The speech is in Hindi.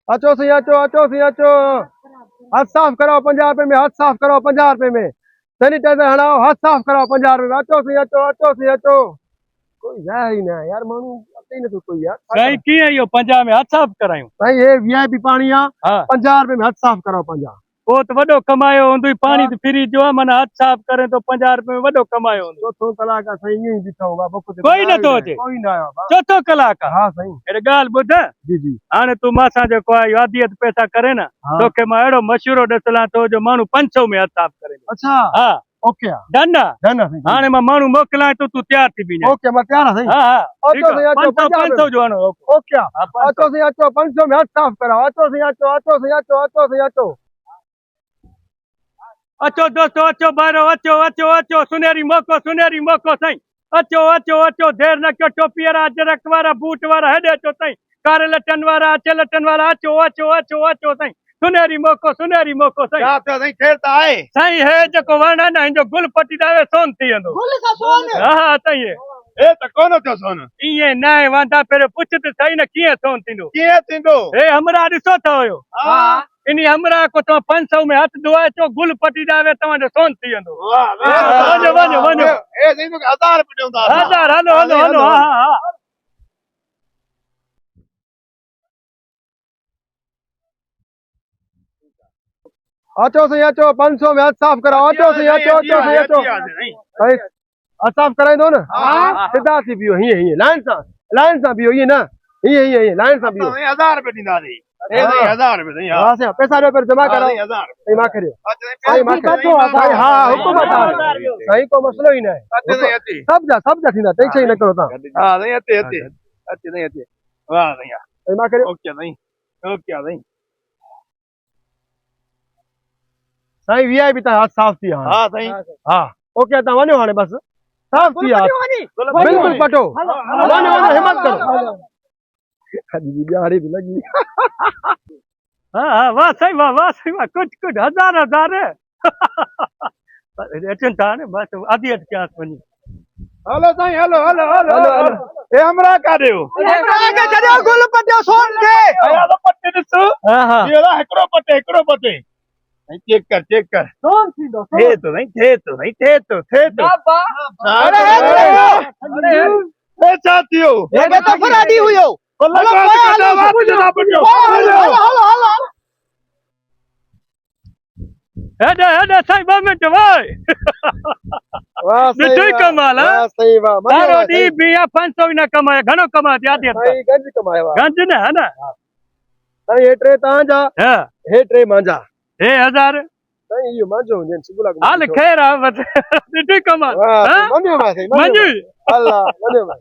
अचो सही अचो हाथ साफ कराओ 50 रुपए में हाथ साफ कराओ 50 रुपए में सैनिटाइजर हटाओ हाथ साफ कराओ 50 रुपए में अचो सही अचो कोई है ही ना यार मानू अते ही न तो कोई यार साईं कीअं इहो 50 में हथ साफ़ करायूं भाई ये वीआईपी पानी आ हाँ 50 रुपए में हाथ साफ कराओ 50 वो तो वॾो कमायो हूंदुई पाणी त फ्री जो आहे माना हथ साफ़ करे तो 50 रुपए में वॾो कमायो हूंदो चौथो कलाक सही यूं ही बीठा होगा बुक ते कोई नथो अचे कोई ना आयो बा चोथों कलाक आहे हाँ सही अरे ॻाल्हि ॿुध जी जी हाणे तूं मासां जेको आहे इहो आदियत पैसा करे न हाँ तोखे मां अहिड़ो मशवरो ॾसलां तो जो माण्हू 500 में हथ साफ़ करे अच्छा हा ओके डन आहे डन है सही हाणे मां माण्हू मोकिलां तो तूं तयार थी बीह ओके मैं तैयार है सही हा हा अचो सही अचो 500 जो हाणे ओके अचो सही अचो 500 में हाथ साफ कराओ अचो सही अचो अचो दोस्तो अचो ॿाहिरो अचो सुनहरी मौक़ो साईं अचो देर न कयो टोपी वारा अजरक वारा बूट वारा हेॾे अचो साईं कारे लटनि वारा अचे लटनि वारा अचो साईं सुनहरी मौक़ो साईं क्या तो सही खेर ता है साईं हे जेको वण आहे न हिनजो गुल पटी ॾावे सोन थी वेंदो गुल का सोन हा साईं ए त कोन थियो सोन ईअं न आहे वांदा पहिरियों पुछ त सही न कीअं सोन थींदो कीअं थींदो हे हमरा ॾिसो था हुयो हाँ इन हमरा को तव्हां 500 में हथ धोए अचो गुल पटी ॾावे तव्हांजो सोन थी वेंदो वञो ए सही तो 1000 रुपए ॾेऊं था हज़ार हलो हा अचो सही अचो 500 में हाथ साफ कराओ अचो सही अचो भाई हाथ साफ कराइंदो न हाँ सीधा थी पियो हीअं लाइन सां पियो हीअं न हीअं लाइन सां पियो 1000 रुपए ॾींदासीं ए सही 1000 रुपए सही हां से पैसा ॾियो पर जमा कराओ 1000 सही मां करियो सही मां सही हां हुकुम सही को मसलो ही न है सब जा थींदा टेंशन न करो तव्हां हां सही अचे वाह सही मां करियो ओके सही साईं वीआईपी ता हाथ साफ थी हां सही हां ओके ता वञो हाणे बस साफ थी हाथ बिल्कुल पटो वञो हिम्मत करो अॼु जी ॾियारी बि लॻी हाँ वाह सही वाह कुछ हज़ार अचनि था न बस आदियत कयांसि वञी हेलो साईं हेलो ए हमरा का देओ के जड़ो गुल पटियो सोन के आया तो पट्टे ॾिस हाँ हाँ ये हिकिड़ो पट्टे चेक कर सोन थींदो थे तो बाबा अरे ए चातियो ये तो फराडी हुयो हेलो हेॾे साईं 2 मिंट वाह वाह ॾिठो ई कमाल वाह सही वाह सारो ॾींहुं बि 500 न कमाए घणो कमाए आदियत साईं गंज कमायो वाह गंज न है न साईं हे टे तव्हांजा हाँ हे टे मुंहिंजा हे 1000 साईं इहो मुंहिंजो हुजे सुबुह हाल ख़ैर आहे बस ॾिठो ई कमाल वाह मञो मां साईं मंजू अल्लाह मञो मां